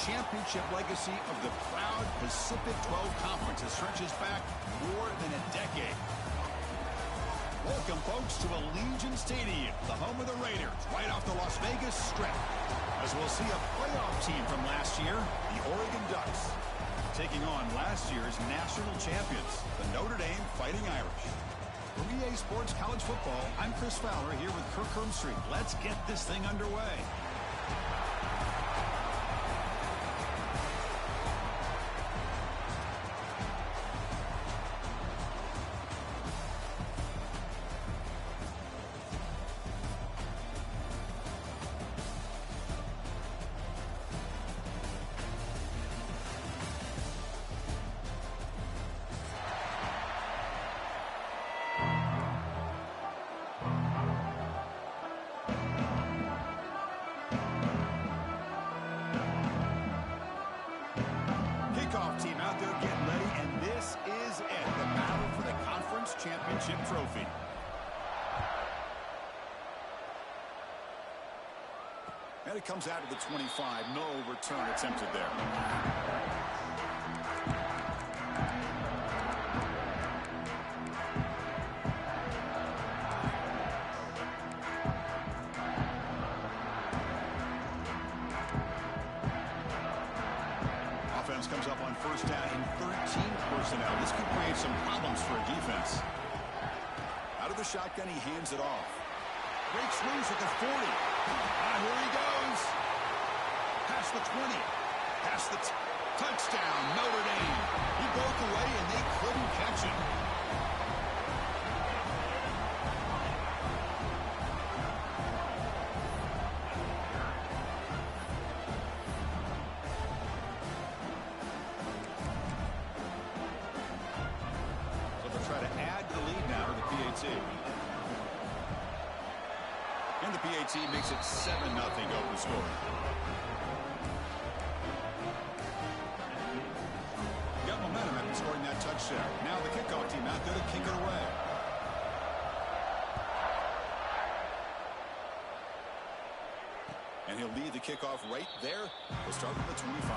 championship legacy of the proud Pacific 12 Conference that stretches back more than a decade. Welcome, folks, to Allegiant Stadium, the home of the Raiders, right off the Las Vegas Strip. As we'll see a playoff team from last year, the Oregon Ducks, taking on last year's national champions, the Notre Dame Fighting Irish. For EA Sports College Football, I'm Chris Fowler here with Kirk Herbstreit. Let's get this thing underway. Team out there getting ready, and this is it, the battle for the conference championship trophy. And it comes out of the 25. No return attempted there. Offense comes up on first down in 13 personnel. This could create some problems for a defense. Out of the shotgun, he hands it off. Breaks loose at the 40. Here he goes. Past the 20. Past the touchdown, Notre Dame. He broke away, and they couldn't catch him. And the PAT makes it 7-0 open score. Got momentum after scoring that touchdown. Now the kickoff team out there to kick it away. And he'll lead the kickoff right there. We'll start with the 25.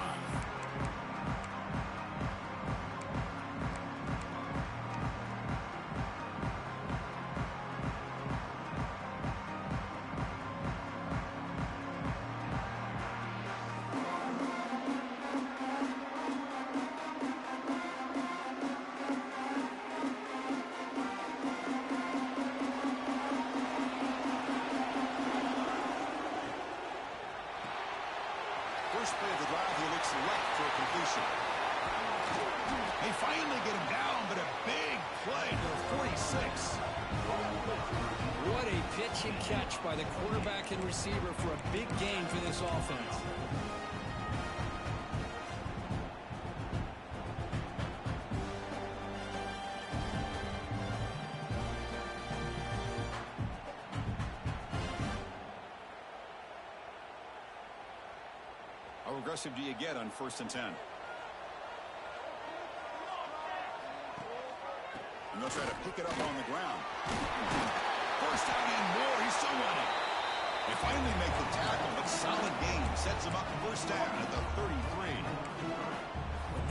First play of the drive, he looks left for a completion. They finally get him down, but a big play to the 46. What a pitch and catch by the quarterback and receiver for a big gain for this offense. How aggressive do you get on 1st and 10? And they'll try to pick it up on the ground. First down and more. He's still running. They finally make the tackle, but solid gain sets him up first down at the 33.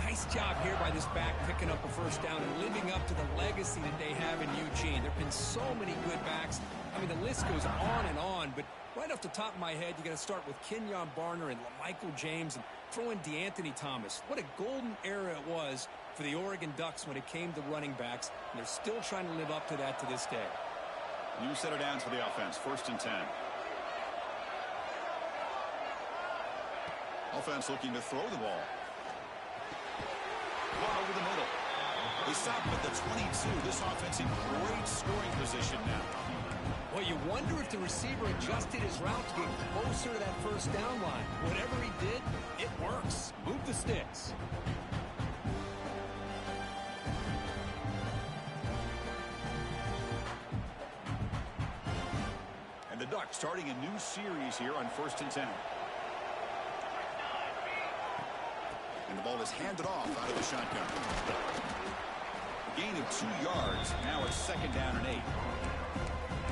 Nice job here by this back picking up a first down and living up to the legacy that they have in Eugene. There have been so many good backs. I mean, the list goes on, but right off the top of my head, you got to start with Kenyon Barner and Michael James and throw in DeAnthony Thomas. What a golden era it was for the Oregon Ducks when it came to running backs, and they're still trying to live up to that to this day. New set of downs for the offense, 1st and 10. Offense looking to throw the ball. Ball over the middle. They stop at the 22. This offense in great scoring position now. Well, you wonder if the receiver adjusted his route to get closer to that first down line. Whatever he did, it works. Move the sticks. And the Ducks starting a new series here on 1st and 10. And the ball is handed off out of the shotgun. Gain of 2 yards. Now it's 2nd down and 8.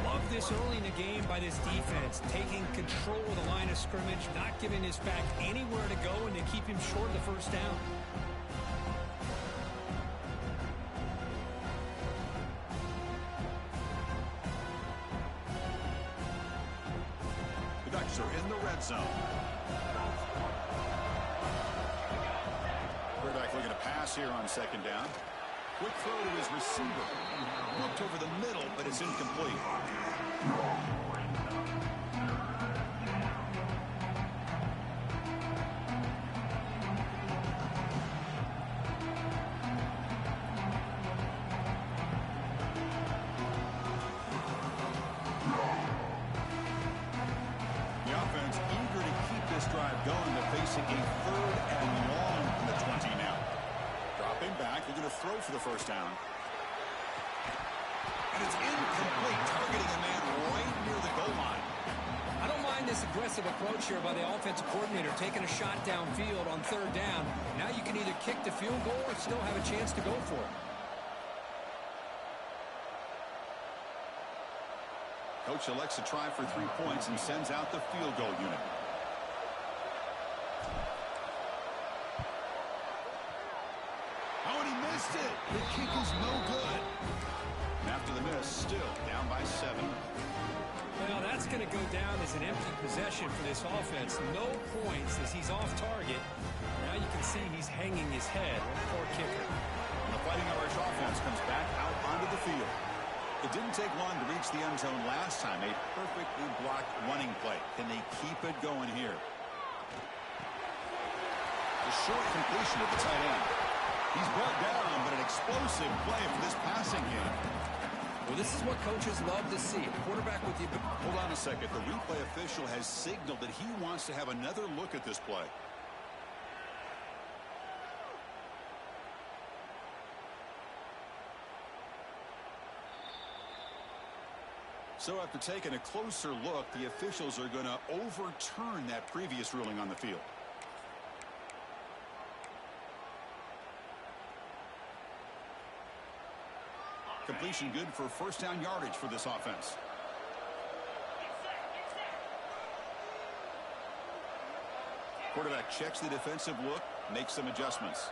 Love this early in the game by this defense, taking control of the line of scrimmage, not giving this back anywhere to go, and they keep keep him short of the first down. The Ducks are in the red zone. Quarterback looking to pass here on second down. Quick throw to his receiver. Looked over the middle, but it's incomplete. The offense eager to keep this drive going. They're facing a 3rd and long from the 20 now. Dropping back, they're going to throw for the first down. And it's incomplete, targeting a man right near the goal line. I don't mind this aggressive approach here by the offensive coordinator, taking a shot downfield on 3rd down. Now you can either kick the field goal or still have a chance to go for it. Coach elects to try for 3 points and sends out the field goal unit. Oh, and he missed it. The kick is no good. And after the miss, still down by 7. Well, that's going to go down as an empty possession for this offense. No points as he's off target. Now you can see he's hanging his head. Poor kicker. And the Fighting Irish offense comes back out onto the field. It didn't take long to reach the end zone last time. A perfectly blocked running play. Can they keep it going here? A short completion at the tight end. He's brought down, but an explosive play for this passing game. Well, this is what coaches love to see. Quarterback with you. Hold on a second. The replay official has signaled that he wants to have another look at this play. So after taking a closer look, the officials are going to overturn that previous ruling on the field. Completion good for first down yardage for this offense. Quarterback checks the defensive look, makes some adjustments.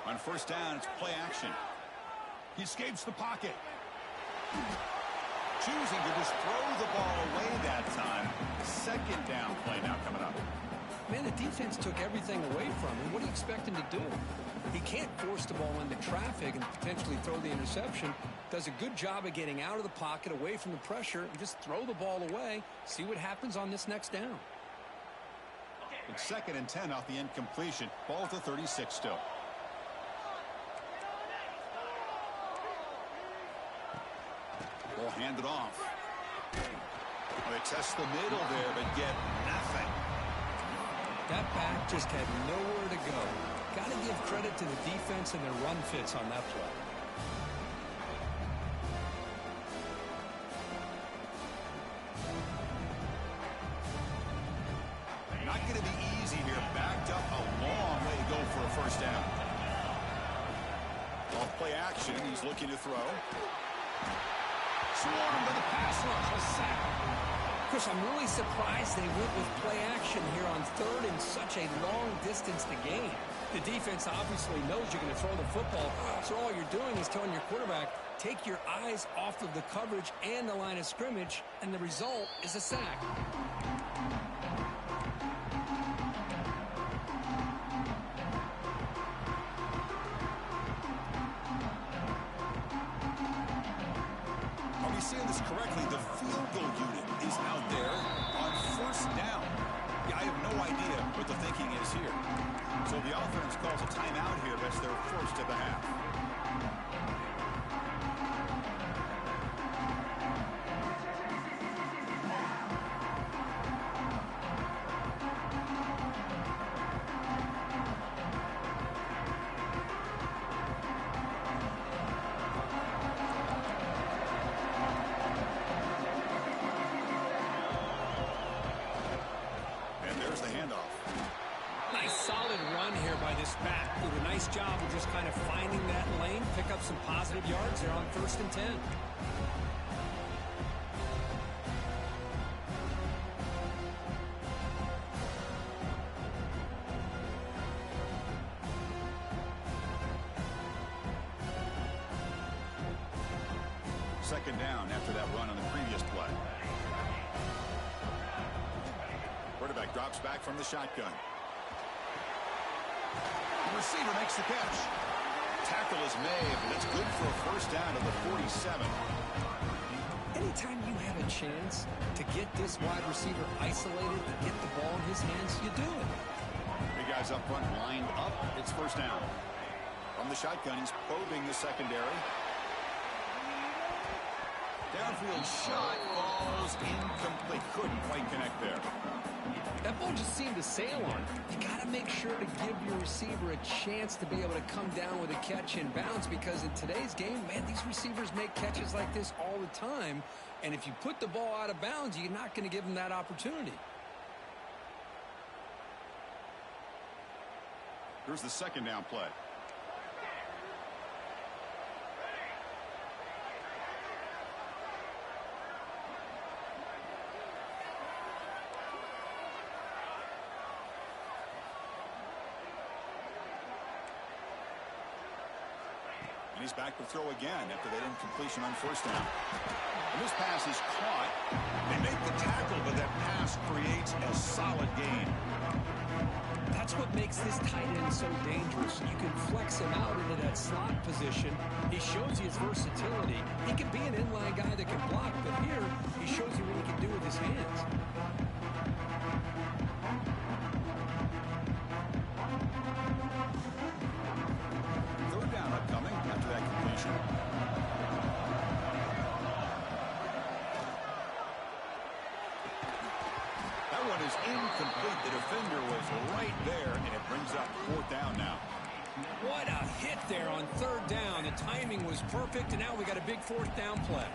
On first down, it's play action. He escapes the pocket. Choosing to just throw the ball away that time. Second down play now coming up. Man, the defense took everything away from him. What do you expect him to do? He can't force the ball into traffic and potentially throw the interception. Does a good job of getting out of the pocket, away from the pressure, and just throw the ball away. See what happens on this next down. It's 2nd and 10 off the incompletion. Ball to 36 still. Ball handed off. Well, they test the middle there, but get nothing. That back just had nowhere to go. Got to give credit to the defense and their run fits on that play. Not going to be easy here. Backed up a long way to go for a first down. Off play action. He's looking to throw. Swarmed by the pass rush. A sack. Chris, I'm really surprised they went with play action here on 3rd and such a long distance to gain. The defense obviously knows you're going to throw the football, so all you're doing is telling your quarterback, take your eyes off of the coverage and the line of scrimmage, and the result is a sack. Are we seeing this correctly? The field goal unit is out there on first down. Yeah, I have no idea what the thinking is here. So the offense calls a timeout here. That's their first of the half. There's the handoff. Nice solid run here by this back. Did a nice job of just kind of finding that lane, pick up some positive yards there on 1st and 10. second down after that run on the previous play. Quarterback drops back from the shotgun. The receiver makes the catch. Tackle is made, but it's good for a first down to the 47. Anytime you have a chance to get this wide receiver isolated and get the ball in his hands, you do it. Three guys up front lined up. It's first down. From the shotgun, he's probing the secondary. Downfield shot falls incomplete. Couldn't quite connect there. That ball just seemed to sail on. You got to make sure to give your receiver a chance to be able to come down with a catch in bounds, because in today's game, man, these receivers make catches like this all the time. And if you put the ball out of bounds, you're not going to give them that opportunity. Here's the second down play. And he's back to throw again after that incompletion on first down. And this pass is caught. They make the tackle, but that pass creates a solid gain. That's what makes this tight end so dangerous. You can flex him out into that slot position. He shows you his versatility. He can be an inline guy that can block, but here he shows you what he can do with his hands. Third down upcoming after that completion. That one is incomplete. The defender was right there, and it brings up fourth down now. What a hit there on third down. The timing was perfect, and now we got a big fourth down play.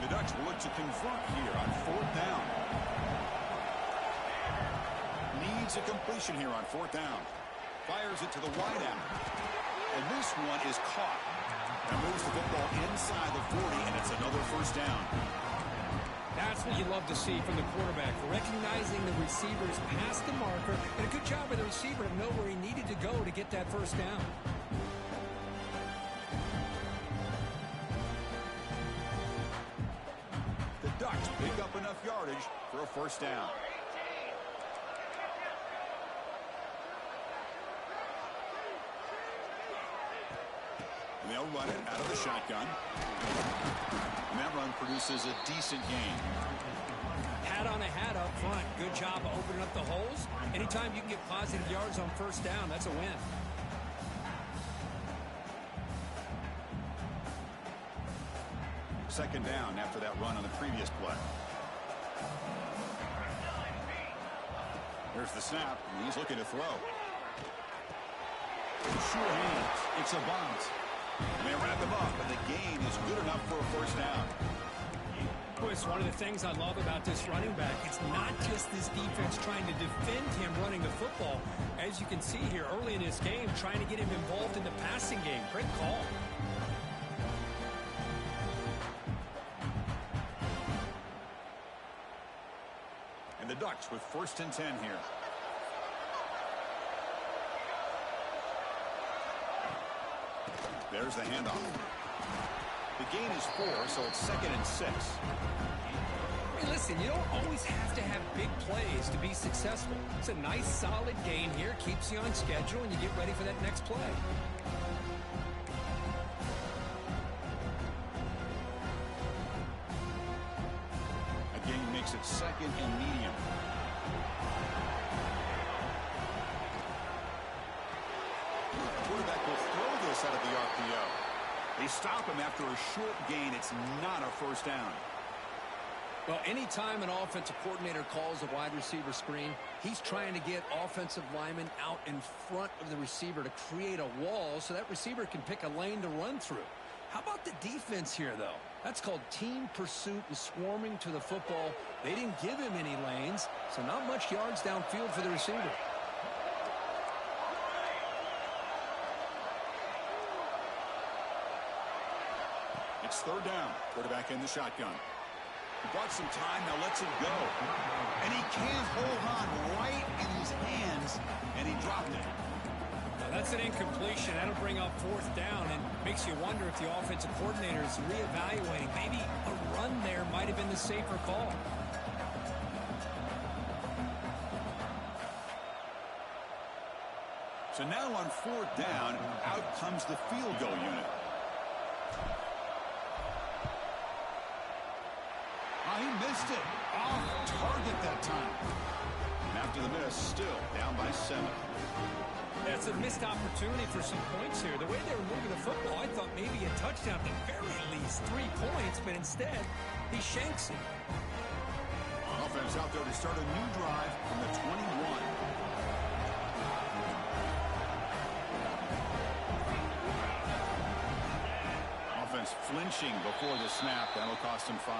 The Ducks will look to convert here on fourth down. Needs a completion here on fourth down. Fires it to the wide out. And this one is caught. That moves the football inside the 40, and it's another first down. That's what you love to see from the quarterback, recognizing the receivers past the marker, and a good job by the receiver to know where he needed to go to get that first down. The Ducks pick up enough yardage for a first down. And they'll run it out of the shotgun. And that run produces a decent gain. Hat on a hat up front. Good job of opening up the holes. Anytime you can get positive yards on first down, that's a win. Second down after that run on the previous play. There's the snap, and he's looking to throw. Sure hands. It's a bunt. And they wrap him up, and the gain is good enough for a first down. Boy, it's one of the things I love about this running back. It's not just this defense trying to defend him running the football. As you can see here early in this game, trying to get him involved in the passing game. Great call. And the Ducks with 1st and 10 here. There's the handoff. The gain is 4, so it's 2nd and 6. Hey, listen, you don't always have to have big plays to be successful. It's a nice, solid gain here. Keeps you on schedule, and you get ready for that next play. A gain makes it 2nd and medium. Quarterback will throw this out of the RPO. They stop him after a short gain. It's not a first down. Well, anytime an offensive coordinator calls a wide receiver screen, he's trying to get offensive linemen out in front of the receiver to create a wall so that receiver can pick a lane to run through. How about the defense here, though? That's called team pursuit and swarming to the football. They didn't give him any lanes, so not much yards downfield for the receiver. It's third down. Quarterback in the shotgun. He bought some time, now lets it go. And he can't hold on right in his hands, and he dropped it. Now that's an incompletion. That'll bring up fourth down and makes you wonder if the offensive coordinator is reevaluating. Maybe a run there might have been the safer call. So now on fourth down, out comes the field goal unit. He missed it. Off target that time. And after the miss, still down by 7. That's a missed opportunity for some points here. The way they were moving the football, I thought maybe a touchdown, at the very least 3 points, but instead, he shanks it. Offense out there to start a new drive from the 21. Offense flinching before the snap. That'll cost him 5.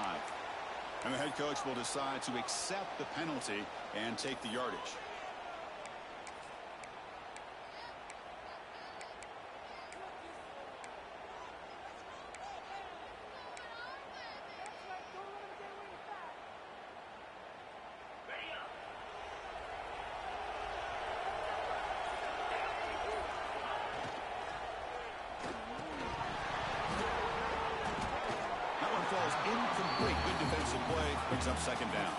And the head coach will decide to accept the penalty and take the yardage. Falls incomplete. Good defensive play. Brings up second down.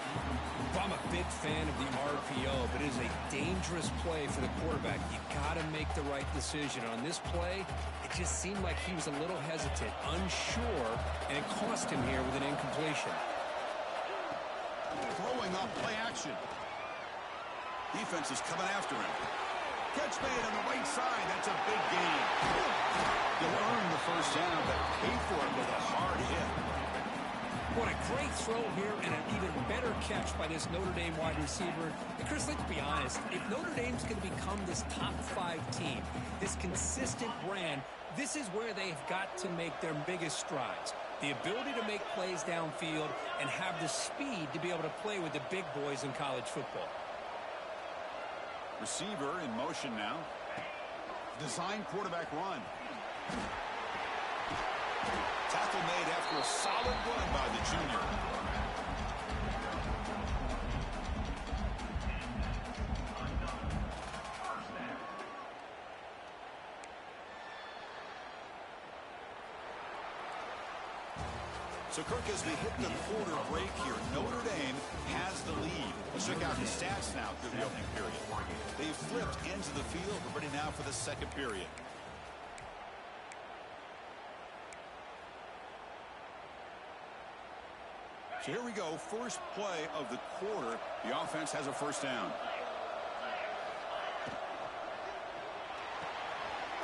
I'm a big fan of the RPO, but it is a dangerous play for the quarterback. You got to make the right decision. On this play, it just seemed like he was a little hesitant, unsure, and it cost him here with an incompletion. Throwing off play action. Defense is coming after him. Catch made on the right side. That's a big gain. You'll earn the first down, but pay for it with a hard hit. What a great throw here and an even better catch by this Notre Dame wide receiver. And Chris, let's be honest. If Notre Dame's going to become this top 5 team, this consistent brand, this is where they've got to make their biggest strides. The ability to make plays downfield and have the speed to be able to play with the big boys in college football. Receiver in motion now. Design quarterback run. Tackle made after a solid run by the junior. So, Kirk, as we hit the quarter break here, Notre Dame has the lead. Let's check out the stats now through the opening period. They've flipped into the field. We're ready now for the second period. So here we go. First play of the quarter. The offense has a first down.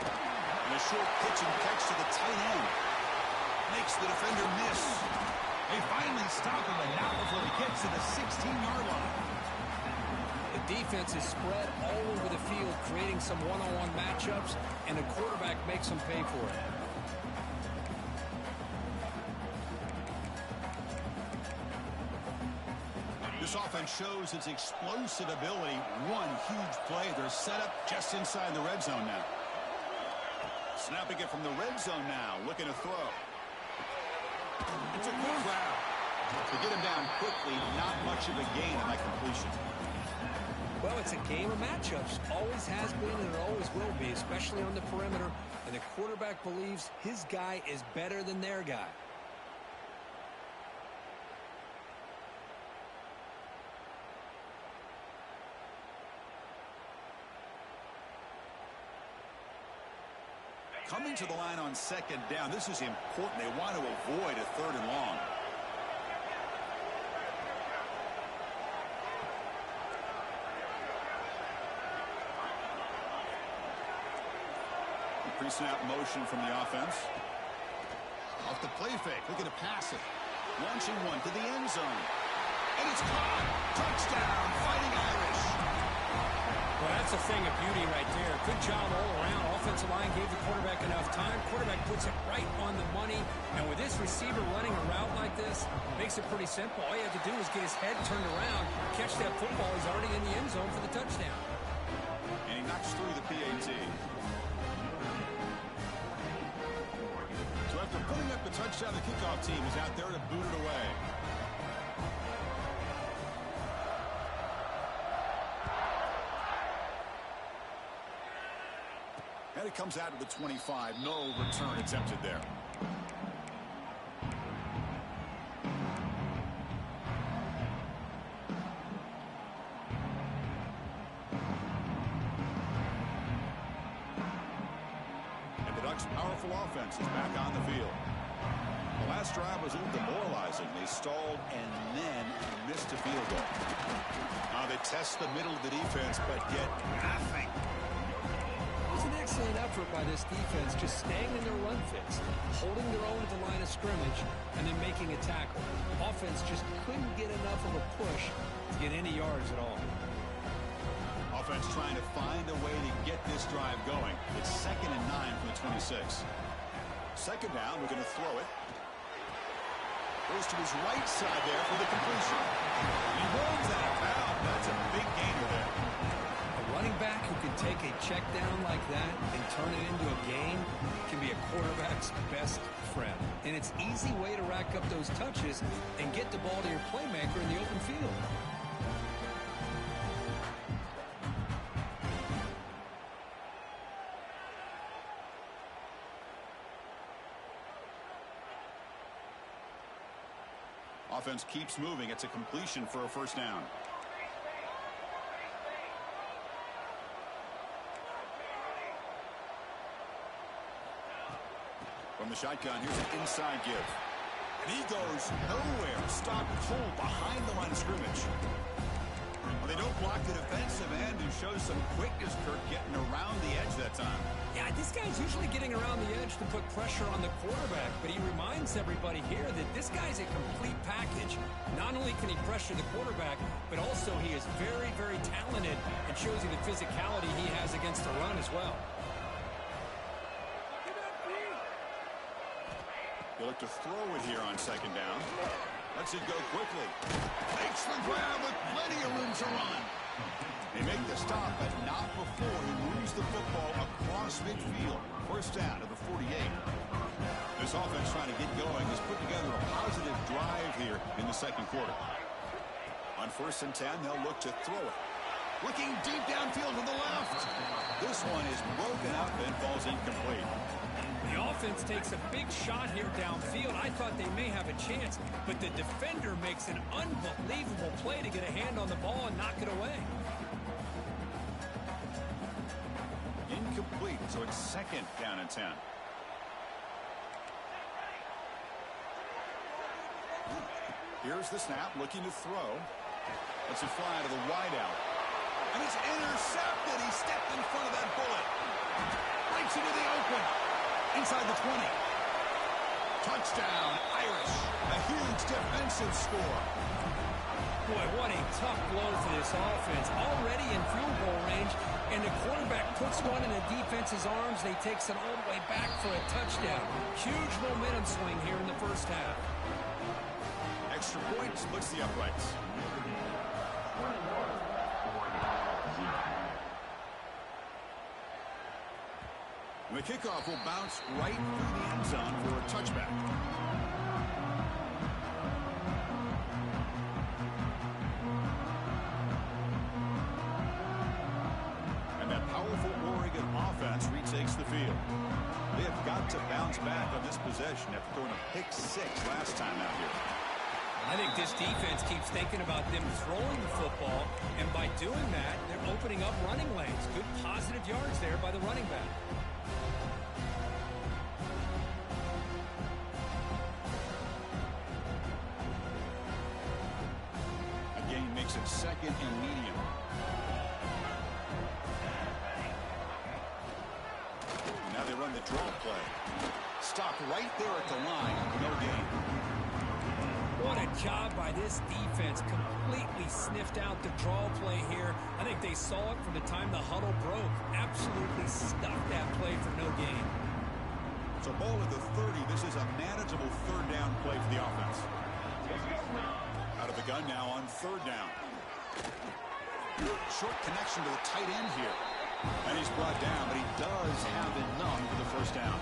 And a short pitch and catch to the tight end. Makes the defender miss. They finally stop him, but not before he gets to the 16-yard line. The defense is spread all over the field, creating some one-on-one matchups, and the quarterback makes them pay for it. This offense shows its explosive ability. One huge play. They're set up just inside the red zone now. Snapping it from the red zone now. Looking to throw. It's a good route. To get him down quickly, not much of a gain on that completion. Well, it's a game of matchups. Always has been and it always will be, especially on the perimeter. And the quarterback believes his guy is better than their guy. Coming to the line on second down. This is important. They want to avoid a third and long. Pre-snap motion from the offense. Off the play fake. Looking to pass it. Launching one to the end zone. And it's caught. Touchdown. Fighting Irish. Well, that's a thing of beauty right there. Good job all around. Offensive line gave the quarterback enough time. Quarterback puts it right on the money. And with this receiver running a route like this, makes it pretty simple. All you have to do is get his head turned around, catch that football. He's already in the end zone for the touchdown. And he knocks through the PAT. So after putting up the touchdown time the kickoff team is out there to boot it away. And it comes out to the 25. No return attempted there. Powerful offense is back on the field. The last drive was a little demoralizing. They stalled and then missed a field goal. Now they test the middle of the defense, but get nothing. It was an excellent effort by this defense, just staying in their run fits, holding their own at the line of scrimmage, and then making a tackle. Offense just couldn't get enough of a push to get any yards at all. Offense trying to find a way to get this drive going. It's 2nd and 9 from the 26. Second down, we're going to throw it. Goes to his right side there for the completion. He runs that out of bounds. That's a big gainer there. A running back who can take a check down like that and turn it into a gain can be a quarterback's best friend. And it's an easy way to rack up those touches and get the ball to your playmaker in the open field. Offense keeps moving. It's a completion for a first down. From the shotgun, here's an inside give. And he goes nowhere. Stopped cold behind the line of scrimmage. Well, they don't block the defensive end, who shows some quickness, Kirk, getting around the edge that time. Yeah, this guy's usually getting around the edge to put pressure on the quarterback, but he reminds everybody here that this guy's a complete package. Not only can he pressure the quarterback, but also he is very, very talented and shows you the physicality he has against the run as well. They look to throw it here on second down. Lets it go quickly. Makes the grab with plenty of room to run. They make the stop, but not before he moves the football across midfield. First down to the 48. This offense trying to get going has put together a positive drive here in the second quarter. On 1st and 10, they'll look to throw it. Looking deep downfield to the left. This one is broken up and falls incomplete. The offense takes a big shot here downfield. I thought they may have a chance, but the defender makes an unbelievable play to get a hand on the ball and knock it away. Incomplete, so it's 2nd down and 10. Here's the snap, looking to throw. Lets it fly to the wideout. And it's intercepted. He stepped in front of that bullet. Breaks into the open. Inside the 20. Touchdown, Irish. A huge defensive score. Boy, what a tough blow for this offense. Already in field goal range, and the quarterback puts one in the defense's arms. They takes it all the way back for a touchdown. Huge momentum swing here in the first half. Extra point splits the uprights. The kickoff will bounce right through the end zone for a touchback. And that powerful Oregon offense retakes the field. They have got to bounce back on this possession after throwing a pick 6 last time out here. I think this defense keeps thinking about them throwing the football, and by doing that, they're opening up running lanes. Good positive yards there by the running back. Makes it 2nd and medium. Now they run the draw play. Stopped right there at the line. No gain. What a job by this defense. Completely sniffed out the draw play here. I think they saw it from the time the huddle broke. Absolutely stuffed that play for no gain. So ball at the 30. This is a manageable 3rd down play for the offense. Out of the gun now on 3rd down. Short connection to the tight end here. And he's brought down, but he does have enough for the first down.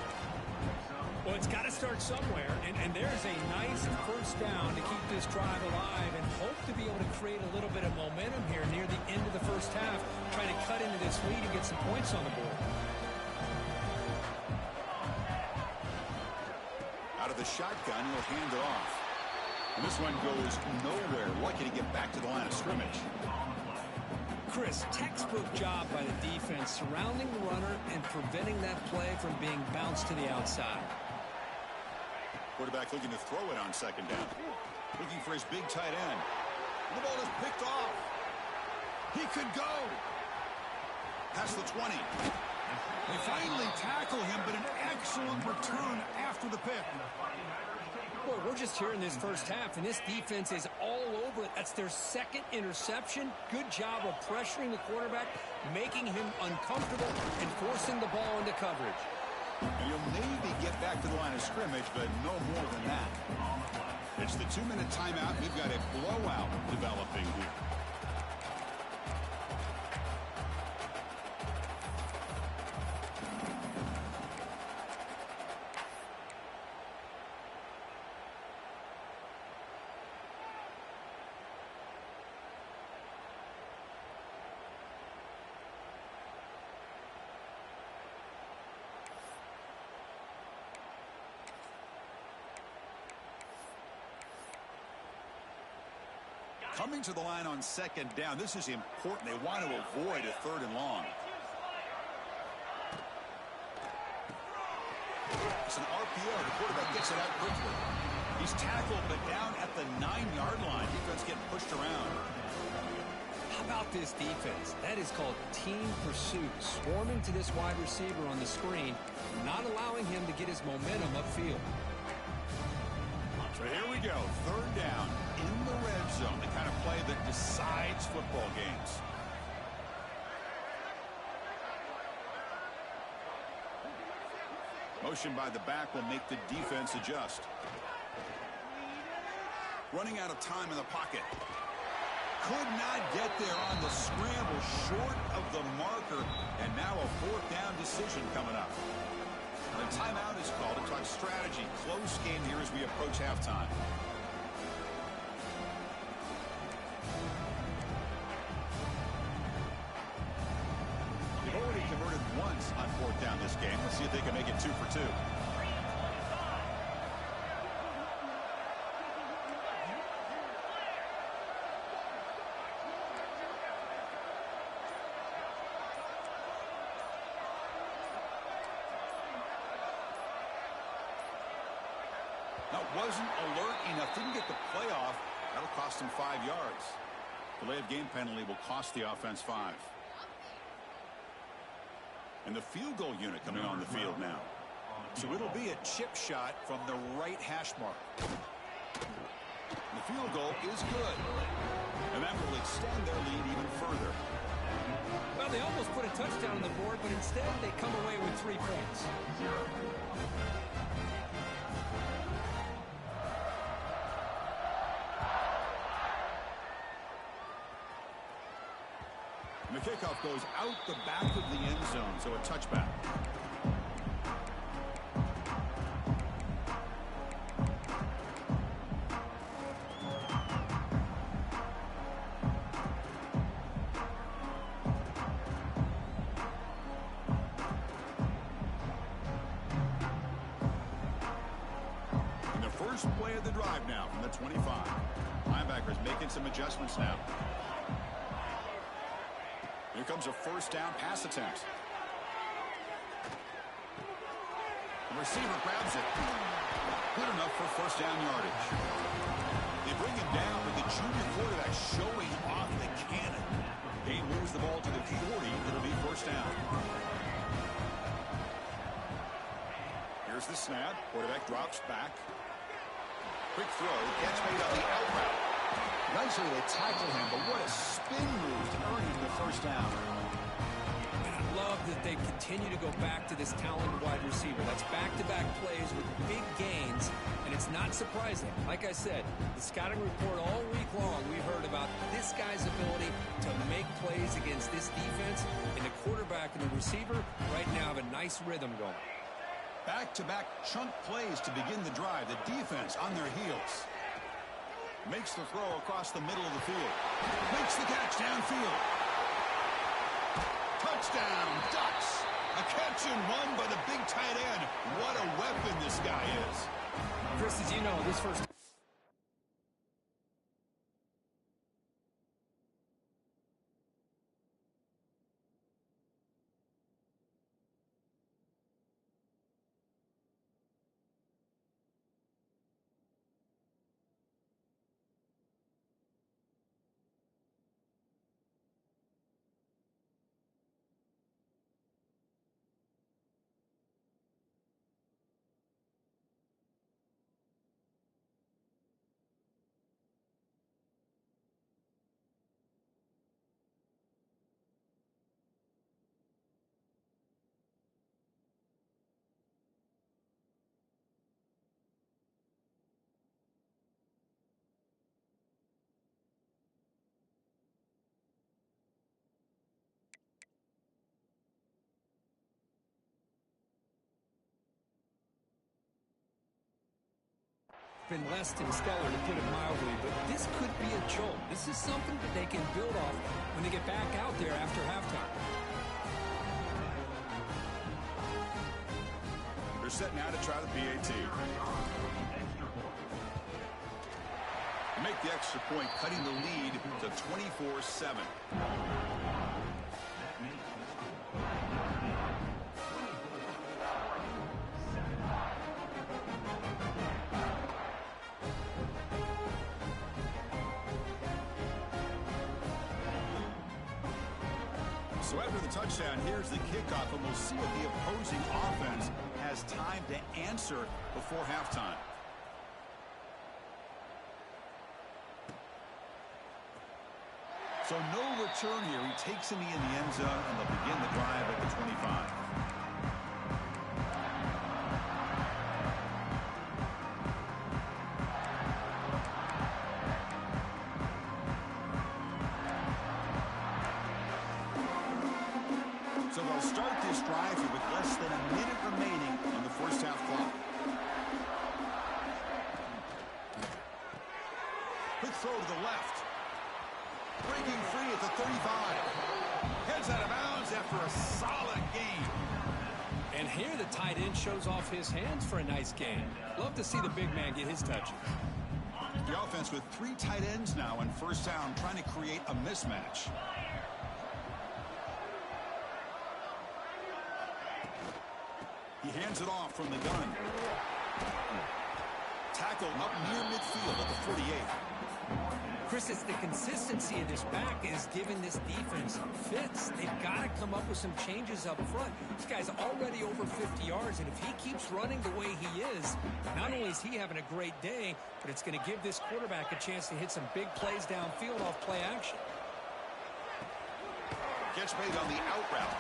Well, it's got to start somewhere, and there's a nice first down to keep this drive alive and hope to be able to create a little bit of momentum here near the end of the first half, trying to cut into this lead and get some points on the board. Out of the shotgun, he'll hand it off. And this one goes nowhere. Lucky to get back to the line of scrimmage. Chris, textbook job by the defense surrounding the runner and preventing that play from being bounced to the outside. Quarterback looking to throw it on second down. Looking for his big tight end. The ball is picked off. He could go. Past the 20. They finally tackle him, but an excellent return after the pick. Boy, we're just here in this first half, and this defense is all over it. That's their second interception. Good job of pressuring the quarterback, making him uncomfortable, and forcing the ball into coverage. You'll maybe get back to the line of scrimmage, but no more than that. It's the 2-minute timeout. We've got a blowout developing here. Coming to the line on second down. This is important. They want to avoid a 3rd and long. It's an RPO. The quarterback gets it out quickly. He's tackled, but down at the 9-yard line. Defense getting pushed around. How about this defense? That is called team pursuit. Swarming to this wide receiver on the screen, not allowing him to get his momentum upfield. So here we go. 3rd down in the red zone. The kind of play that decides football games. Motion by the back will make the defense adjust. Running out of time in the pocket. Could not get there on the scramble, short of the marker. And now a 4th down decision coming up. The timeout is called to talk strategy. Close game here as we approach halftime. They've already converted once on 4th down this game. Let's see if they can make it 2 for 2. Wasn't alert enough, didn't get the play off. That'll cost him 5 yards. Delay of game penalty will cost the offense 5. And the field goal unit coming on the field now. So it'll be a chip shot from the right hash mark. And the field goal is good. And that will extend their lead even further. Well, they almost put a touchdown on the board, but instead they come away with 3 points. And the kickoff goes out the back of the end zone, so a touchback. And the first play of the drive now from the 25. Linebackers making some adjustments now. Here comes a 1st down pass attempt. The receiver grabs it. Good enough for 1st down yardage. They bring him down with the junior quarterback showing off the cannon. They moves the ball to the 40. It'll be 1st down. Here's the snap. Quarterback drops back. Quick throw. Catch made on the out route. Eventually they tackle him, but what a spin move to earn him the 1st down. And I love that they continue to go back to this talented wide receiver. That's back-to-back plays with big gains, and it's not surprising. Like I said, the scouting report all week long, we heard about this guy's ability to make plays against this defense, and the quarterback and the receiver right now have a nice rhythm going. Back-to-back chunk plays to begin the drive. The defense on their heels. Makes the throw across the middle of the field. Makes the catch downfield. Touchdown, Ducks. A catch and run by the big tight end. What a weapon this guy is. Chris, as you know, this first... been less than stellar, to put it mildly, but this could be a jolt. This is something that they can build off when they get back out there after halftime. They're set now to try the PAT. Make the extra point, cutting the lead to 24-7. So after the touchdown, here's the kickoff, and we'll see if the opposing offense has time to answer before halftime. So no return here. He takes him in the end zone, and they'll begin the drive at the 25. So they'll start this drive here with less than a minute remaining on the first half clock. Quick throw to the left. Breaking free at the 35. Heads out of bounds after a solid gain. And here the tight end shows off his hands for a nice gain. Love to see the big man get his touches. The offense with 3 tight ends now in first down, trying to create a mismatch. He hands it off from the gun. Tackle up near midfield at the 48. Chris, it's the consistency of this back is giving this defense fits. They've got to come up with some changes up front. This guy's already over 50 yards, and if he keeps running the way he is, not only is he having a great day, but it's going to give this quarterback a chance to hit some big plays downfield off play action. Catch made on the out route.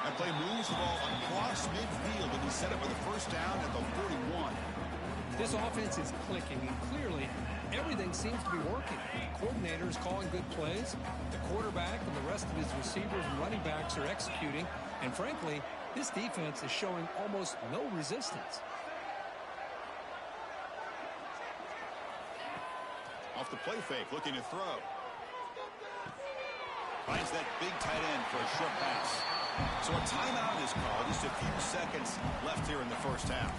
That play moves the ball across midfield and is set up for the first down at the 41. This offense is clicking, and clearly everything seems to be working. The coordinator is calling good plays. The quarterback and the rest of his receivers and running backs are executing. And frankly, this defense is showing almost no resistance. Off the play fake, looking to throw. Finds that big tight end for a short pass. So a timeout is called. Just a few seconds left here in the first half.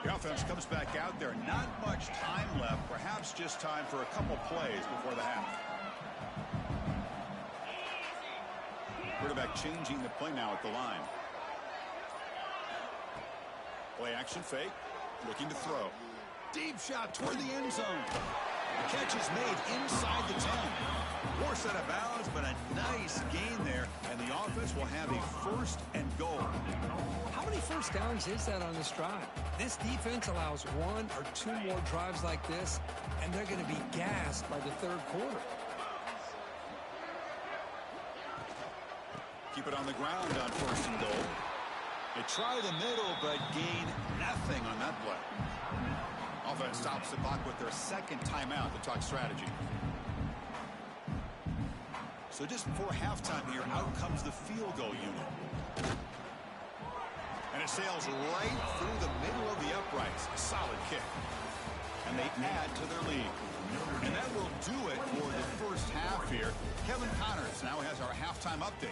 The offense comes back out there. Not much time left. Perhaps just time for a couple plays before the half. Quarterback changing the play now at the line. Play action fake. Looking to throw. Deep shot toward the end zone. The catch is made inside the 10. Forced out of bounds, but a nice gain there. And the offense will have a first and goal. How many first downs is that on this drive? This defense allows 1 or 2 more drives like this, and they're going to be gassed by the third quarter. Keep it on the ground on first and goal. They try the middle, but gain nothing on that play. Offense stops the clock with their second timeout to talk strategy. So just before halftime here, out comes the field goal unit. And it sails right through the middle of the uprights. A solid kick. And they add to their lead. And that will do it for the first half here. Kevin Connors now has our halftime update.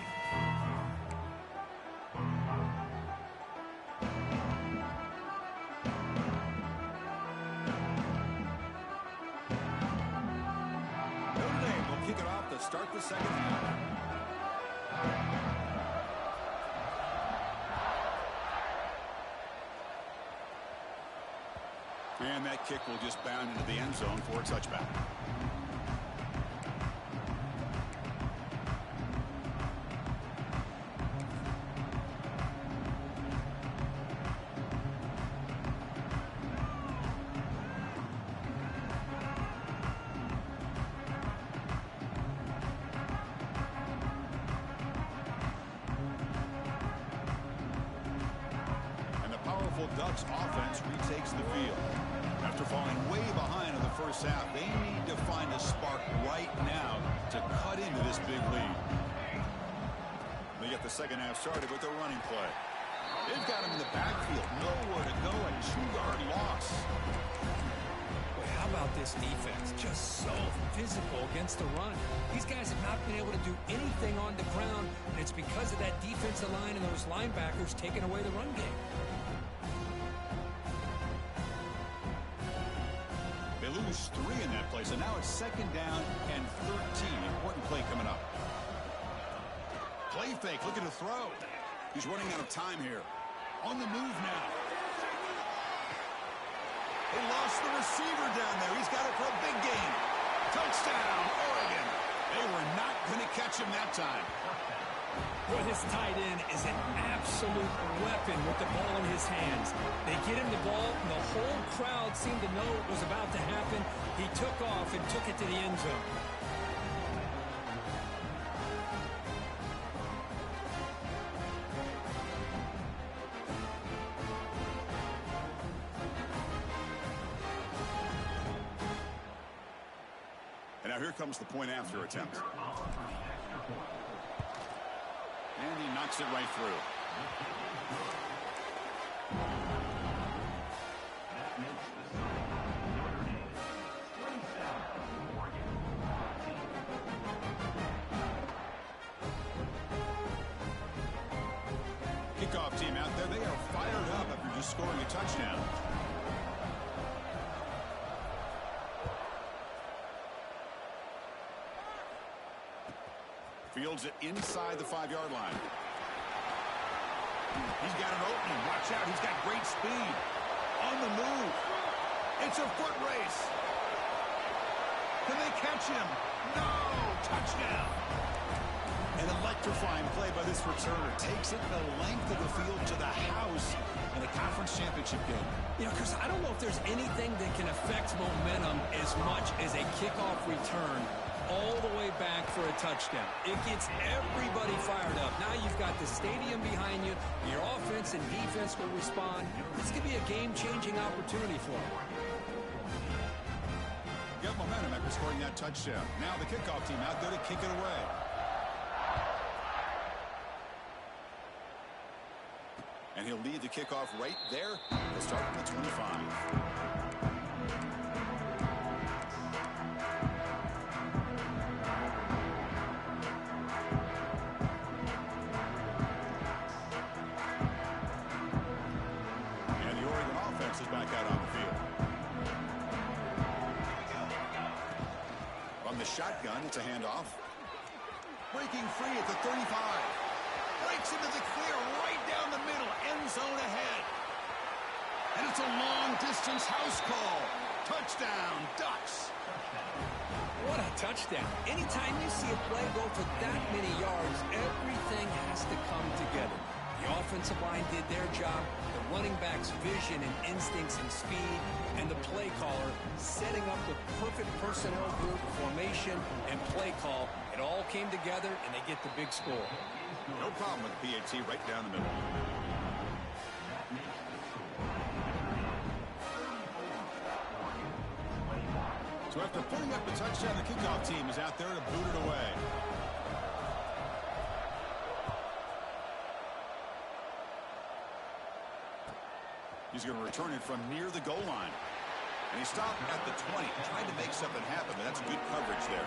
Notre Dame will kick it off to start the second half. And that kick will just bound into the end zone for a touchback. And the powerful Ducks offense retakes the field. After falling way behind in the first half, they need to find a spark right now to cut into this big lead. They get the second half started with a running play. They've got him in the backfield. Nowhere to go. A 2-yard loss. Boy, how about this defense? Just so physical against the run. These guys have not been able to do anything on the ground, and it's because of that defensive line and those linebackers taking away the run game. Lose 3 in that play, so now it's second down and 13. Important play coming up. Play fake, looking to throw. He's running out of time here. On the move now. They lost the receiver down there. He's got it for a big game. Touchdown, Oregon. They were not going to catch him that time. Boy, this tight end is an absolute weapon with the ball in his hands. They get him the ball, and the whole crowd seemed to know what was about to happen. He took off and took it to the end zone. And now here comes the point after attempt. And he knocks it right through. Kickoff team out there. They are fired up after just scoring a touchdown. Fields it inside the 5-yard line. He's got an opening. Watch out. He's got great speed. On the move. It's a foot race. Can they catch him? No! Touchdown. An electrifying play by this returner. Takes it the length of the field to the house in a conference championship game. You know, Chris, I don't know if there's anything that can affect momentum as much as a kickoff return all the way back for a touchdown. It gets everybody fired up. Now you've got the stadium behind you. Your offense and defense will respond. This could be a game-changing opportunity for them. Got momentum after scoring that touchdown. Now the kickoff team out there to kick it away. And he'll lead the kickoff right there. He'll start from the 25. Is back out on the field. From the shotgun, it's a handoff. Breaking free at the 35. Breaks into the clear right down the middle. End zone ahead. And it's a long-distance house call. Touchdown, Ducks. What a touchdown. Anytime you see a play go for that many yards, everything has to come together. The offensive line did their job, the running back's vision and instincts and speed, and the play caller setting up the perfect personnel group, formation, and play call. It all came together, and they get the big score. No problem with the PAT right down the middle. So after putting up a touchdown, the kickoff team is out there to boot it away. He's going to return it from near the goal line. And he stopped at the 20, trying to make something happen, but that's good coverage there.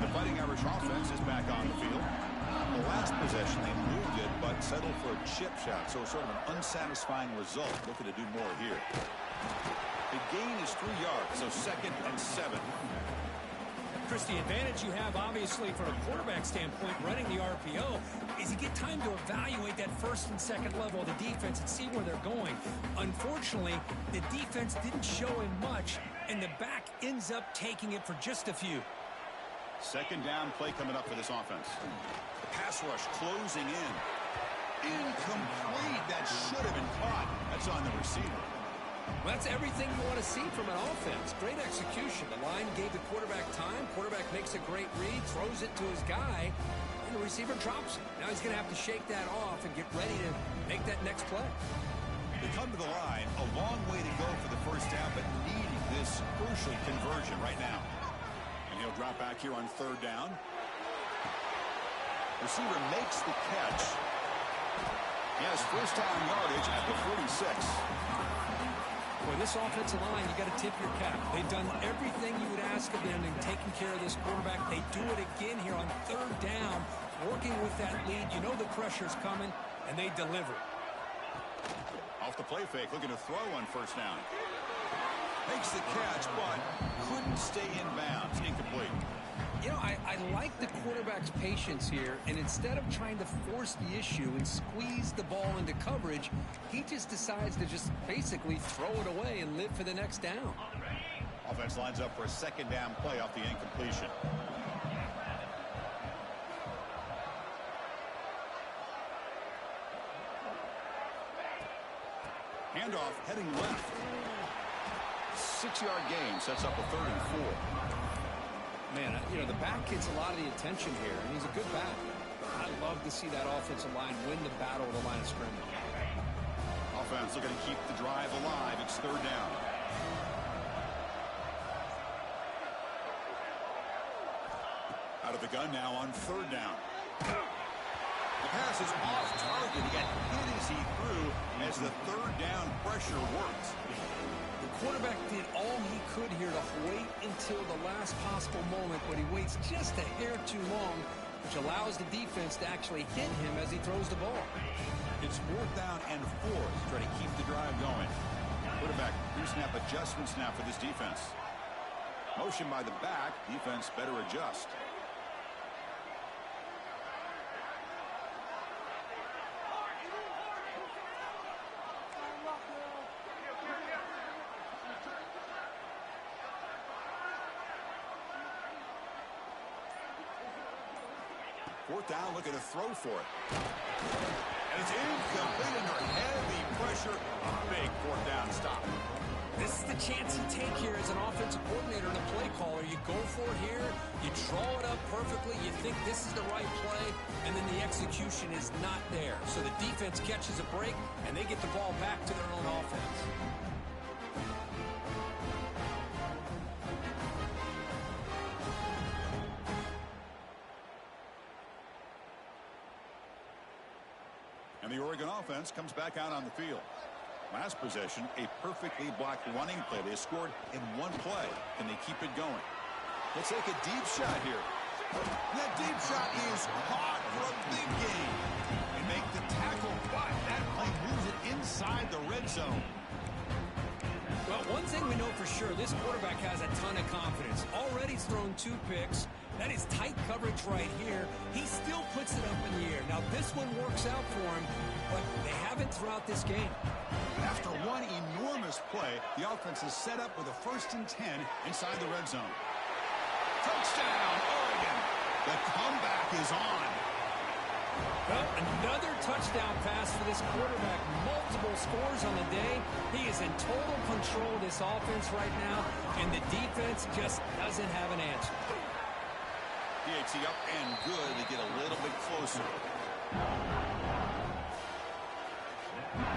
The Fighting Irish offense is back on the field. The last possession, they moved it, but settled for a chip shot, so sort of an unsatisfying result. Looking to do more here. The gain is 3 yards, so 2nd and 7. Chris, the advantage you have, obviously, from a quarterback standpoint, running the RPO, is you get time to evaluate that first and second level of the defense and see where they're going. Unfortunately, the defense didn't show him much, and the back ends up taking it for just a few. 2nd down play coming up for this offense. The pass rush closing in. Incomplete. That should have been caught. That's on the receiver. Well, that's everything you want to see from an offense. Great execution. The line gave the quarterback time. Quarterback makes a great read, throws it to his guy, and the receiver drops it. Now he's going to have to shake that off and get ready to make that next play. They come to the line, a long way to go for the first down, but needing this crucial conversion right now. And he'll drop back here on 3rd down. Receiver makes the catch. He has first down yardage at the 46. Boy, this offensive line, you got to tip your cap. They've done everything you would ask of them in taking care of this quarterback. They do it again here on 3rd down, working with that lead. You know the pressure's coming, and they deliver. Off the play fake, looking to throw on 1st down. Makes the catch, but couldn't stay in bounds. Incomplete. You know, I like the quarterback's patience here, and instead of trying to force the issue and squeeze the ball into coverage, he just decides to just basically throw it away and live for the next down. Offense lines up for a 2nd down play off the incompletion. Handoff heading left. 6-yard gain sets up a 3rd and 4. Man, you know, the back gets a lot of the attention here, and he's a good back. I love to see that offensive line win the battle of the line of scrimmage. Offense looking to keep the drive alive. It's 3rd down. Out of the gun now on 3rd down. The pass is off target. He got hit as he threw as the 3rd down pressure worked. The quarterback did all he could here to wait until the last possible moment, but he waits just a hair too long, which allows the defense to actually hit him as he throws the ball. It's 4th down and 4 to try to keep the drive going. Quarterback pre-snap adjustments now for this defense. Motion by the back. Defense better adjust. Fourth down, looking to throw for it. And it's incomplete under heavy pressure. A big 4th down stop. This is the chance you take here as an offensive coordinator and a play caller. You go for it here, you draw it up perfectly, you think this is the right play, and then the execution is not there. So the defense catches a break, and they get the ball back to their own offense. And the Oregon offense comes back out on the field. Last possession, a perfectly blocked running play. They scored in one play. Can they keep it going? Let's take a deep shot here. That deep shot is caught for a big gain. They make the tackle, but that play moves it inside the red zone. Well, one thing we know for sure, this quarterback has a ton of confidence. Already thrown 2 picks. That is tight coverage right here. He still puts it up in the air. Now, this one works out for him, but they haven't throughout this game. After one enormous play, the offense is set up with a 1st and 10 inside the red zone. Touchdown, Oregon. The comeback is on. Well, another touchdown pass for this quarterback. Multiple scores on the day. He is in total control of this offense right now, and the defense just doesn't have an answer. PAT up and good. They get a little bit closer.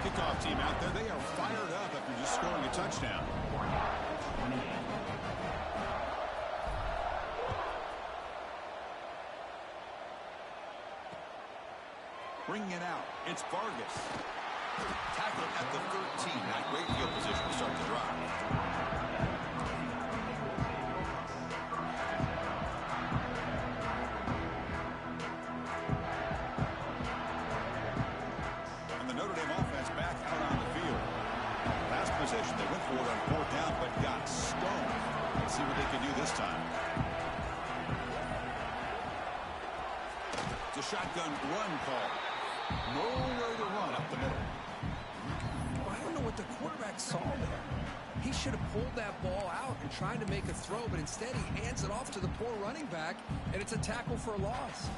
Kickoff team out there. They are fired up after just scoring a touchdown. Bringing it out. It's Vargas. Tackle at the 13. Not great field position to start the drive. And the Notre Dame offense back out on the field. Last possession, they went for it on 4th down, but got stoned. Let's see what they can do this time. It's a shotgun run call. Nowhere to run up the middle. Well, I don't know what the quarterback saw there. He should have pulled that ball out and tried to make a throw, but instead he hands it off to the poor running back, and it's a tackle for a loss.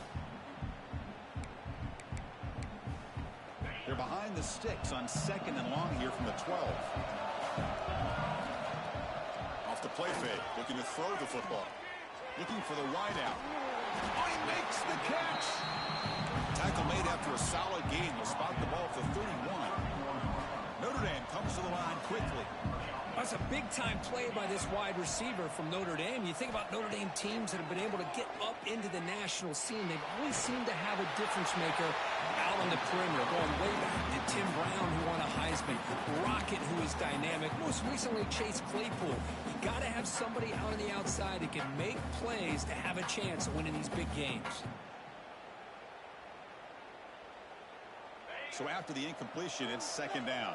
They're behind the sticks on 2nd and long here from the 12. Off the play fake, looking to throw the football. Looking for the wideout. Oh, he makes the catch! Tackle made after a solid gain. Will spot the ball for 31. Notre Dame comes to the line quickly. That's a big-time play by this wide receiver from Notre Dame. You think about Notre Dame teams that have been able to get up into the national scene. They've always seemed to have a difference maker out on the perimeter, going way back to Tim Brown, who won a Heisman, Rocket, who is dynamic, most recently Chase Claypool. You got to have somebody out on the outside that can make plays to have a chance of winning these big games. So after the incompletion, it's 2nd down.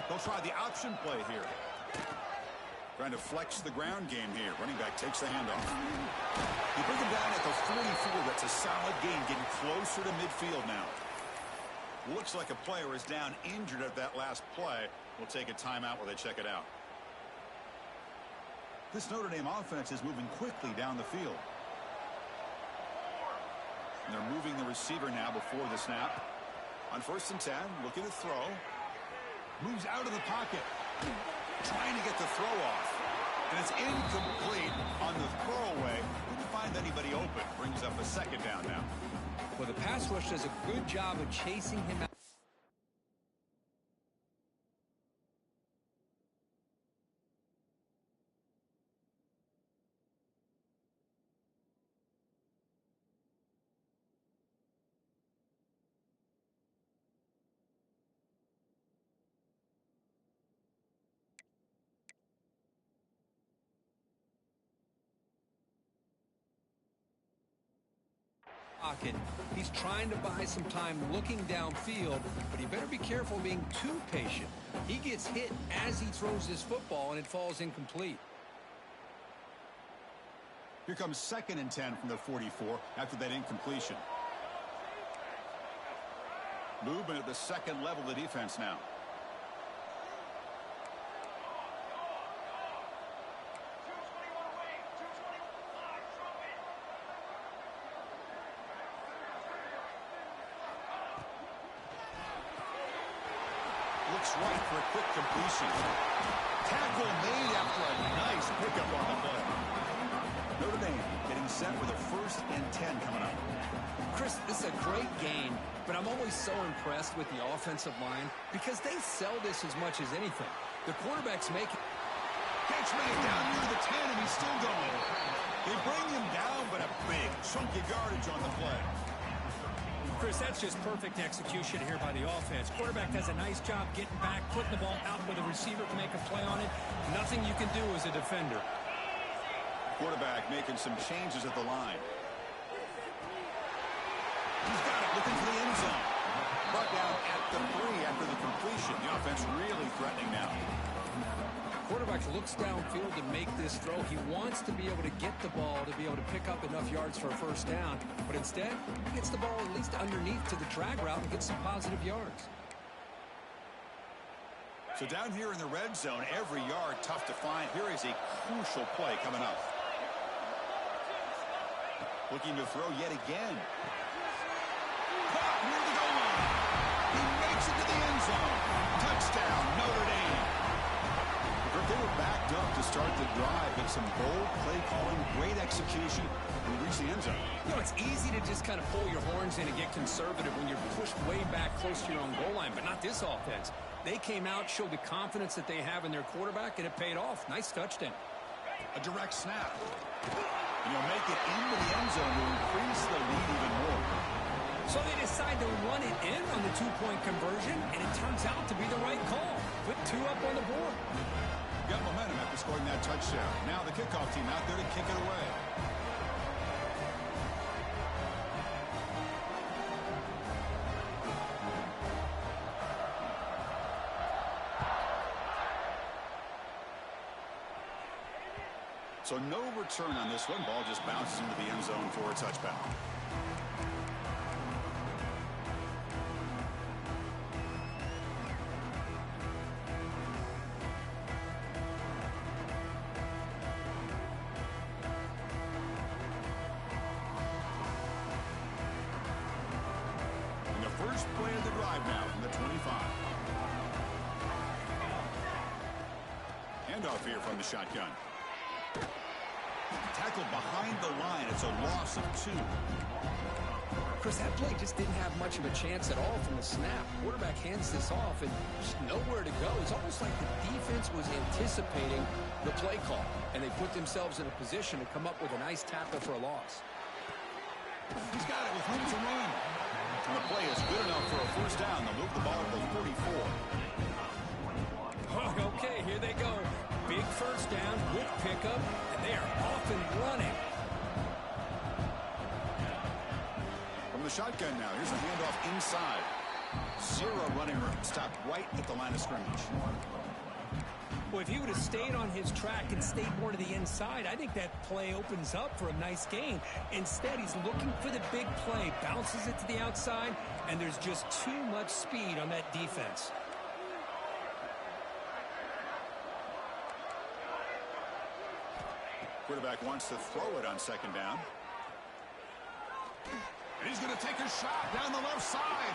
They'll try the option play here. Trying to flex the ground game here. Running back takes the handoff. They bring him down at the 44. That's a solid gain, getting closer to midfield now. Looks like a player is down injured at that last play. We'll take a timeout while they check it out. This Notre Dame offense is moving quickly down the field. And they're moving the receiver now before the snap. On 1st and 10, looking to throw. Moves out of the pocket. Trying to get the throw off. And it's incomplete on the throwaway. Couldn't find anybody open. Brings up a 2nd down now. Well, the pass rush does a good job of chasing him out. He's trying to buy some time looking downfield, but he better be careful being too patient. He gets hit as he throws his football, and it falls incomplete. Here comes 2nd and 10 from the 44 after that incompletion. Movement at the 2nd level of the defense now. Looks right for a quick completion. Tackle made after a nice pickup on the play. Notre Dame getting set with a 1st and 10 coming up. Chris, this is a great game, but I'm always so impressed with the offensive line because they sell this as much as anything. The quarterback's making... Catch made down near the 10, and he's still going. They bring him down, but a big chunk of yardage on the play. Chris, that's just perfect execution here by the offense. Quarterback does a nice job getting back, putting the ball out where the receiver can make a play on it. Nothing you can do as a defender. Quarterback making some changes at the line. He's got it, looking for the end zone. Brought down at the 3 after the completion. The offense really threatening now. Quarterback looks downfield to make this throw. He wants to be able to get the ball to be able to pick up enough yards for a 1st down. But instead, he gets the ball at least underneath to the drag route and gets some positive yards. So down here in the red zone, every yard tough to find. Here is a crucial play coming up. Looking to throw yet again. Caught near the goal line. He makes it to the end zone. Touchdown, Notre Dame. They were backed up to start the drive, but some bold play calling, great execution, and reach the end zone. You know, it's easy to just kind of pull your horns in and get conservative when you're pushed way back close to your own goal line, but not this offense. They came out, showed the confidence that they have in their quarterback, and it paid off. Nice touchdown. A direct snap. And he'll make it into the end zone to increase the lead even more. So they decide to run it in on the two-point conversion, and it turns out to be the right call. Put 2 up on the board. Got momentum after scoring that touchdown. Now the kickoff team out there to kick it away. So no return on this one. Ball just bounces into the end zone for a touchback. First play of the drive now from the 25. Handoff here from the shotgun. Tackled behind the line. It's a loss of 2. Chris, that play just didn't have much of a chance at all from the snap. Quarterback hands this off and just nowhere to go. It's almost like the defense was anticipating the play call, and they put themselves in a position to come up with a nice tackle for a loss. He's got it with room to run. And the play is good enough for a first down. They'll move the ball to the 44. Oh, okay, here they go. Big first down with pickup, and they are off and running. From the shotgun now, here's a handoff inside. 0 running room. Stopped right at the line of scrimmage. Well, if he would have stayed on his track and stayed more to the inside, I think that play opens up for a nice gain. Instead, he's looking for the big play, bounces it to the outside, and there's just too much speed on that defense. Quarterback wants to throw it on second down. And he's going to take a shot down the left side.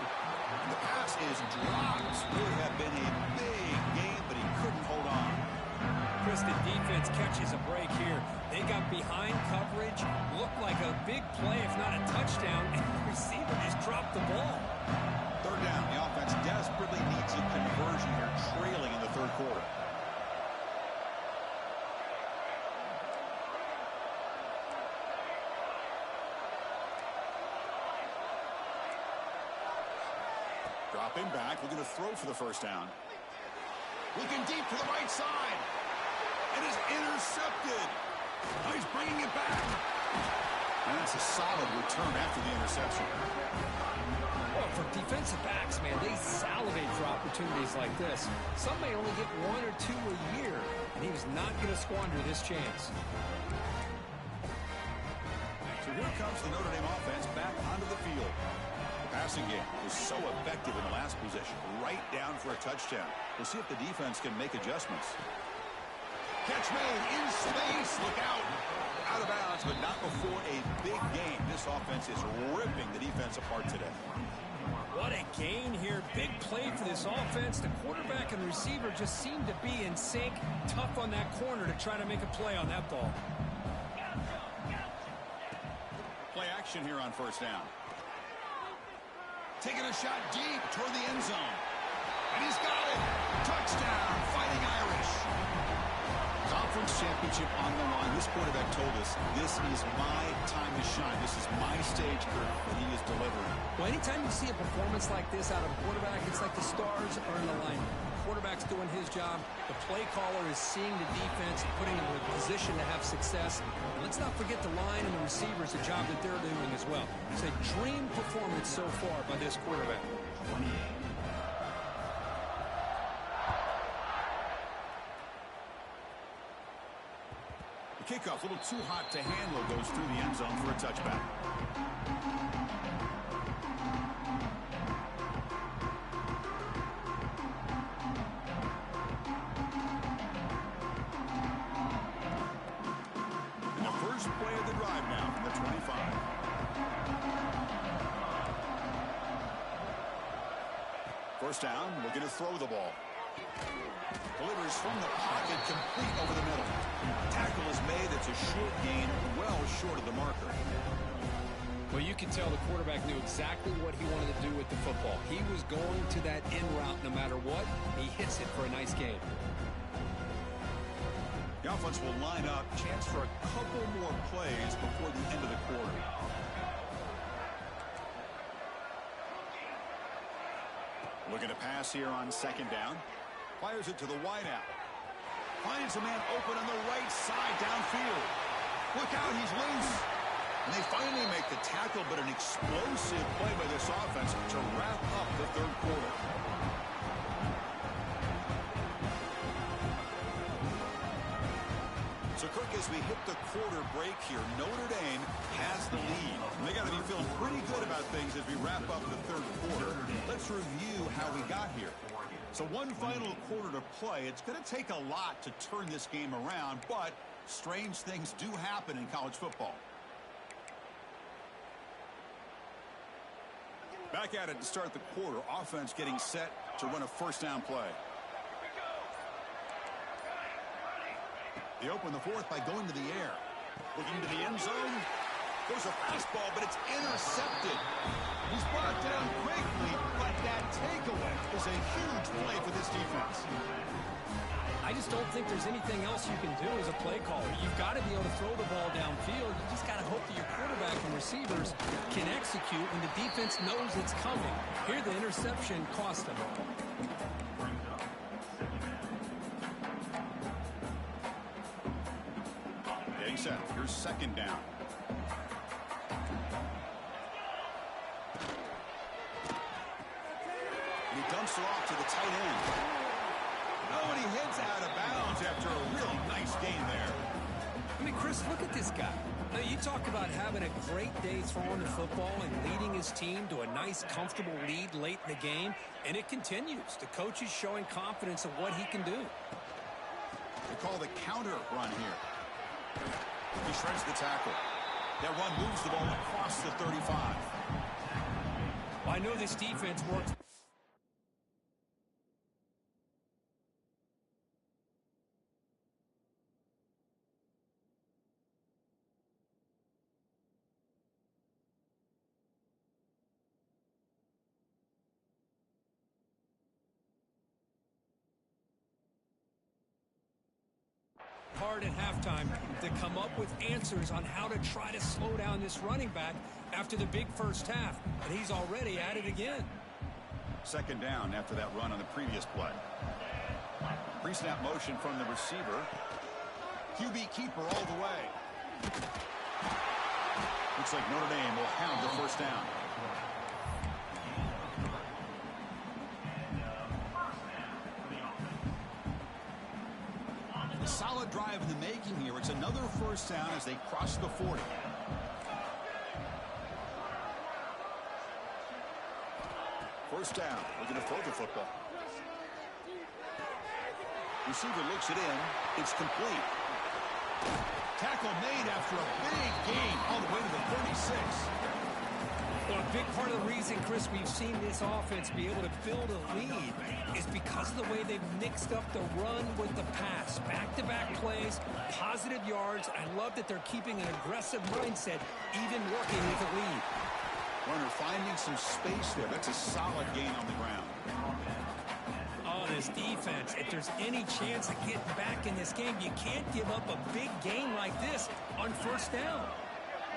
The pass is dropped. Would have been a big game, but he couldn't hold on. Chris, the defense catches a break here. They got behind coverage, looked like a big play, if not a touchdown, and the receiver just dropped the ball. Third down. The offense desperately needs a conversion here, trailing in the third quarter. Dropping back, looking to throw for the first down. Looking deep to the right side. And is intercepted. Now he's bringing it back. And that's a solid return after the interception. Well, for defensive backs, man, they salivate for opportunities like this. Some may only get 1 or 2 a year, and he was not going to squander this chance. So here comes the Notre Dame offense back onto the field. Passing game was so effective in the last possession. Right down for a touchdown. We'll see if the defense can make adjustments. Catch made in space. Look out. Out of bounds, but not before a big game. This offense is ripping the defense apart today. What a gain here. Big play for this offense. The quarterback and receiver just seem to be in sync. Tough on that corner to try to make a play on that ball. Play action here on first down. Taking a shot deep toward the end zone. And he's got it. Touchdown, Fighting Irish. Conference championship on the line. This quarterback told us, this is my time to shine. This is my stage curve, and he is delivering. Well, anytime you see a performance like this out of a quarterback, it's like the stars are in alignment. The quarterback's doing his job. The play caller is seeing the defense and putting him in a position to have success. And let's not forget the line and the receivers, the job that they're doing as well. It's a dream performance so far by this quarterback. The kickoff, a little too hot to handle, goes through the end zone for a touchback. And the first play of the drive now from the 25. First down, looking to throw the ball. Delivers from the pocket, complete over the middle. Tackle is made. It's a short gain, well short of the marker. Well, you can tell the quarterback knew exactly what he wanted to do with the football. He was going to that in route no matter what. He hits it for a nice gain. The offense will line up. Chance for a couple more plays before the end of the quarter. Looking to pass here on second down. Fires it to the wideout. Finds a man open on the right side downfield. Look out, he's loose. And they finally make the tackle, but an explosive play by this offense to wrap up the third quarter. So, Kirk, as we hit the quarter break here, Notre Dame has the lead. And they got to be feeling pretty good about things as we wrap up the third quarter. Let's review how we got here. So one final quarter to play. It's going to take a lot to turn this game around, but strange things do happen in college football. Back at it to start the quarter. Offense getting set to run a first down play. They open the fourth by going to the air. Looking to the end zone. There's a fastball, but it's intercepted. He's brought down quickly, but that takeaway is a huge play for this defense. I just don't think there's anything else you can do as a play caller. You've got to be able to throw the ball downfield. You just got to hope that your quarterback and receivers can execute when the defense knows it's coming. Here, the interception cost them. Getting set. Here's second down. And he dumps it off to the tight end. Oh, and he heads out of bounds after a really nice gain there. I mean, Chris, look at this guy. Now, you talk about having a great day throwing the football and leading his team to a nice, comfortable lead late in the game, and it continues. The coach is showing confidence of what he can do. They call the counter run here. He shreds the tackle. That run moves the ball across the 35. Well, I know this defense works. Hard at halftime to come up with answers on how to try to slow down this running back after the big first half, and he's already at it again. Second down after that run on the previous play. Pre-snap motion from the receiver. QB keeper all the way. Looks like Notre Dame will have the first down. A solid drive in the making here. It's another first down as they cross the 40. First down. Looking to throw the football. Receiver looks it in. It's complete. Tackle made after a big gain all the way to the 36. Well, a big part of the reason, Chris, we've seen this offense be able to build a lead is because of the way they've mixed up the run with the pass. Back-to-back plays, positive yards. I love that they're keeping an aggressive mindset, even working with a lead. Runner finding some space there. That's a solid gain on the ground. Oh, this defense, if there's any chance of getting back in this game, you can't give up a big gain like this on first down.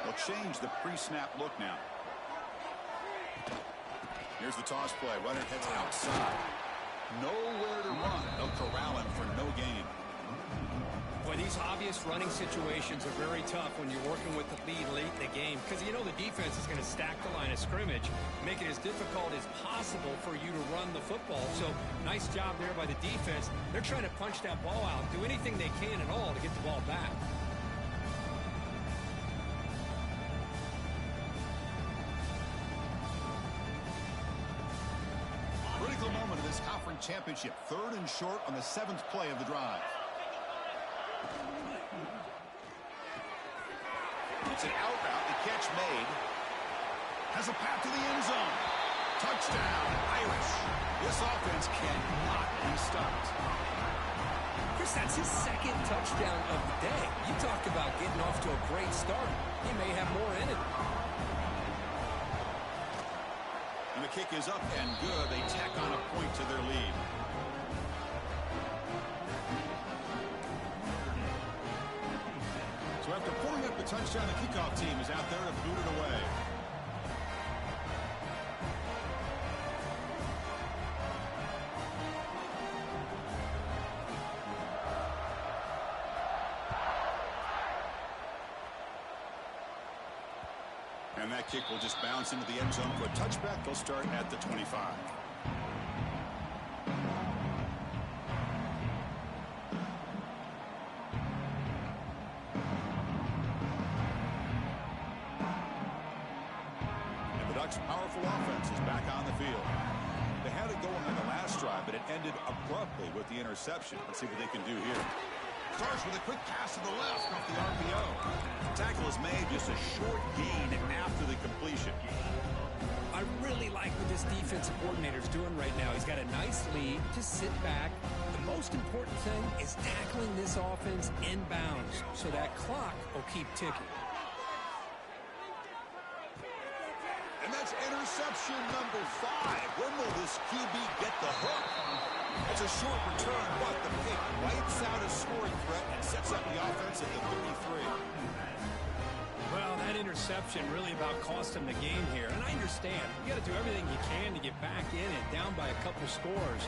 They'll change the pre-snap look now. Here's the toss play. Runner heads outside. Nowhere to run. They'll corral him for no gain. Boy, these obvious running situations are very tough when you're working with the lead late in the game because you know the defense is going to stack the line of scrimmage, make it as difficult as possible for you to run the football. So, nice job there by the defense. They're trying to punch that ball out, do anything they can at all to get the ball back. Critical moment of this conference championship. 3rd and short on the 7th play of the drive. It's an out route. The catch made. Has a path to the end zone. Touchdown, Irish. This offense cannot be stopped. Chris, that's his second touchdown of the day. You talk about getting off to a great start. He may have more in it. And the kick is up and good. They tack on a point to their lead. So after pulling up the touchdown, the kickoff team is out there to boot it away. And that kick will just bounce into the end zone for a touchback. They'll start at the 25. And the Ducks' powerful offense is back on the field. They had it going on the last drive, but it ended abruptly with the interception. Let's see what they can do here. Starts with a quick pass to the left off the RPO. The tackle is made, just a short gain after the completion. I really like what this defensive coordinator is doing right now. He's got a nice lead. Just sit back. The most important thing is tackling this offense inbounds so that clock will keep ticking. And that's interception number 5. When will this QB get the hook? It's a short return, but the pick wipes out a scoring threat and sets up the offense at the 33. Well, that interception really about cost him the game here. And I understand. You got to do everything you can to get back in it, down by a couple scores.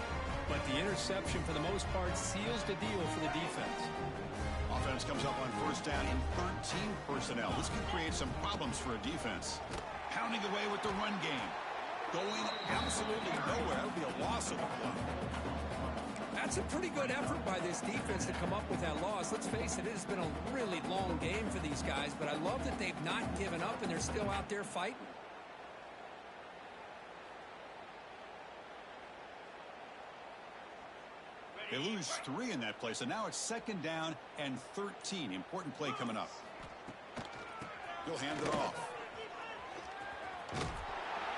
But the interception, for the most part, seals the deal for the defense. Offense comes up on first down in 13 personnel. This can create some problems for a defense. Pounding away with the run game. Going absolutely nowhere. That would be a loss of the play. That's a pretty good effort by this defense to come up with that loss. Let's face it, it has been a really long game for these guys, but I love that they've not given up and they're still out there fighting. They lose 3 in that play, so now it's second down and 13. Important play coming up. He'll hand it off.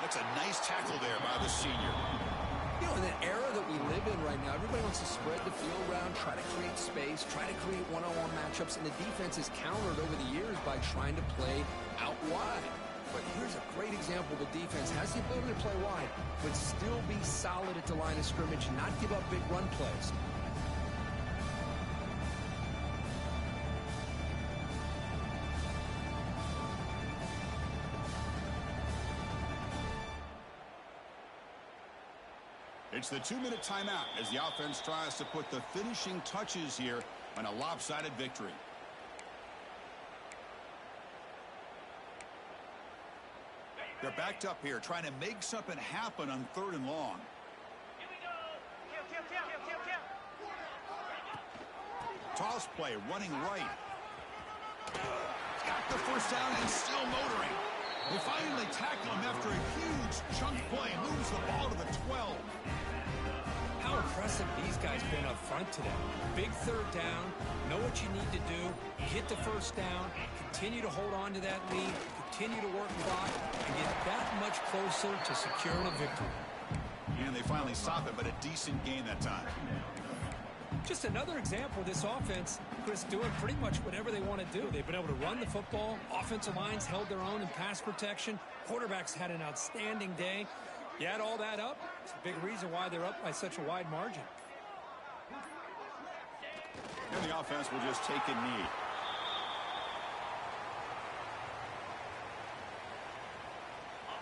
That's a nice tackle there by the senior. You know, in the era that we live in right now, everybody wants to spread the field around, try to create space, try to create one-on-one matchups, and the defense is countered over the years by trying to play out wide. But here's a great example. The defense has the ability to play wide, but still be solid at the line of scrimmage and not give up big run plays. It's the 2-minute timeout as the offense tries to put the finishing touches here on a lopsided victory. They're backed up here trying to make something happen on 3rd and long. Toss play running right. Got the first down and still motoring. They finally tackle him after a huge chunk play. Moves the ball to the 12. How impressive these guys been up front today. Big 3rd down, know what you need to do, get the first down, continue to hold on to that lead, continue to work clock, and get that much closer to securing a victory. And they finally stop it, but a decent gain that time. Just another example of this offense, Chris, doing pretty much whatever they want to do. They've been able to run the football. Offensive lines held their own in pass protection. Quarterbacks had an outstanding day. You add all that up, it's a big reason why they're up by such a wide margin. And the offense will just take a knee.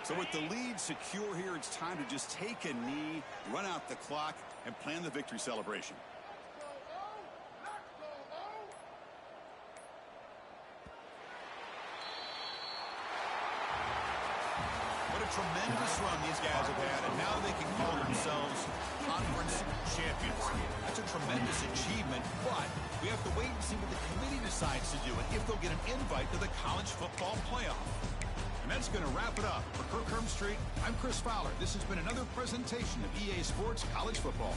So with the lead secure here, it's time to just take a knee, run out the clock, and plan the victory celebration. Tremendous run these guys have had, and now they can call themselves conference champions. That's a tremendous achievement, but we have to wait and see what the committee decides to do and if they'll get an invite to the college football playoff. And that's going to wrap it up. For Kirk Street, I'm Chris Fowler. This has been another presentation of EA Sports College Football.